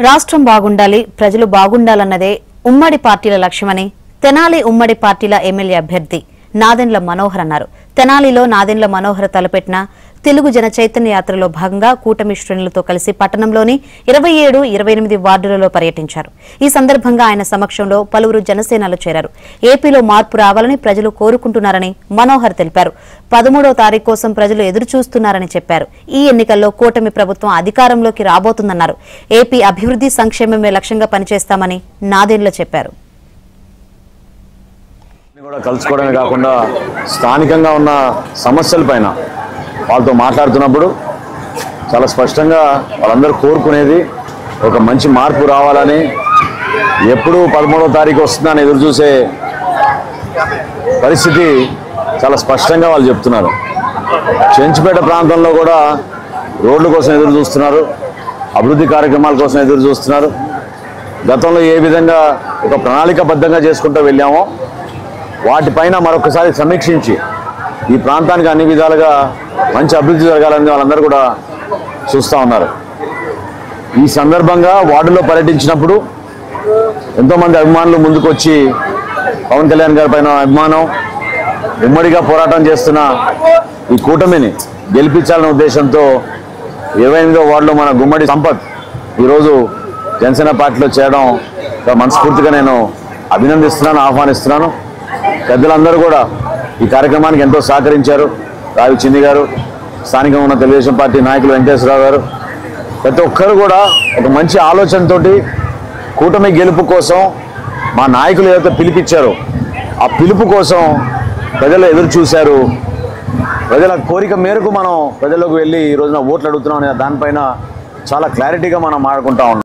రాష్ట్రం బాగుండాలి, ప్రజలు బాగుండాలన్నదే ఉమ్మడి పార్టీల లక్ష్యమని తెనాలి ఉమ్మడి పార్టీల ఎమ్మెల్యే అభ్యర్థి నాదెండ్ల మనోహర్ అన్నారు. తెనాలిలో నాదెండ్ల మనోహర్ తలపెట్టిన తెలుగు జన చైతన్య యాత్రలో భాగంగా కూటమి శ్రేణులతో కలిసి పట్టణంలోని 27, 28 వార్డులలో పర్యటించారు. ఈ సందర్భంగా ఆయన సమక్షంలో పలువురు జనసేనలు చేరారు. ఏపీలో మార్పు రావాలని ప్రజలు కోరుకుంటున్నారని మనోహర్ తెలిపారు. 13వ తారీఖు కోసం ప్రజలు ఎదురుచూస్తున్నారని చెప్పారు. ఈ ఎన్నికల్లో కూటమి ప్రభుత్వం అధికారంలోకి రాబోతుందన్నారు. ఏపీ అభివృద్ధి సంక్షేమమే లక్ష్యంగా పనిచేస్తామని నాదెండ్ల చెప్పారు. కలుసుకోవడమే కాకుండా స్థానికంగా ఉన్న సమస్యలపైన వాళ్ళతో మాట్లాడుతున్నప్పుడు చాలా స్పష్టంగా వాళ్ళందరూ కోరుకునేది ఒక మంచి మార్పు రావాలని, ఎప్పుడు 13వ తారీఖు వస్తుందని ఎదురు చూసే పరిస్థితి చాలా స్పష్టంగా వాళ్ళు చెప్తున్నారు. చెంచుపేట ప్రాంతంలో కూడా రోడ్ల కోసం ఎదురు చూస్తున్నారు, అభివృద్ధి కార్యక్రమాల కోసం ఎదురు చూస్తున్నారు. గతంలో ఏ విధంగా ఒక ప్రణాళికాబద్ధంగా చేసుకుంటూ వెళ్ళామో వాటిపైన మరొకసారి సమీక్షించి ఈ ప్రాంతానికి అన్ని విధాలుగా మంచి అభివృద్ధి జరగాలని వాళ్ళందరూ కూడా చూస్తూ ఉన్నారు. ఈ సందర్భంగా వార్డులో పర్యటించినప్పుడు ఎంతోమంది అభిమానులు ముందుకు వచ్చి పవన్ కళ్యాణ్ గారి పైన అభిమానం, ఉమ్మడిగా పోరాటం చేస్తున్న ఈ కూటమిని గెలిపించాలనే ఉద్దేశంతో 28వ వార్డులో మన గుమ్మడి సంపత్ ఈరోజు జనసేన పార్టీలో చేరడం మనస్ఫూర్తిగా నేను అభినందిస్తున్నాను, ఆహ్వానిస్తున్నాను. పెద్దలందరూ కూడా ఈ కార్యక్రమానికి ఎంతో సహకరించారు. రావి చిన్ని గారు, స్థానికంగా ఉన్న తెలుగుదేశం పార్టీ నాయకులు వెంకటేశ్వరరావు గారు, ప్రతి ఒక్కరు కూడా ఒక మంచి ఆలోచనతోటి కూటమి గెలుపు కోసం మా నాయకులు ఏదైతే పిలిపించారో ఆ పిలుపు కోసం ప్రజలు ఎదురు చూశారు. ప్రజల కోరిక మేరకు మనం ప్రజల్లోకి వెళ్ళి ఈ రోజున ఓట్లు అడుగుతున్నాం అనే దానిపైన చాలా క్లారిటీగా మనం మాట్లాడుకుంటా ఉన్నాం.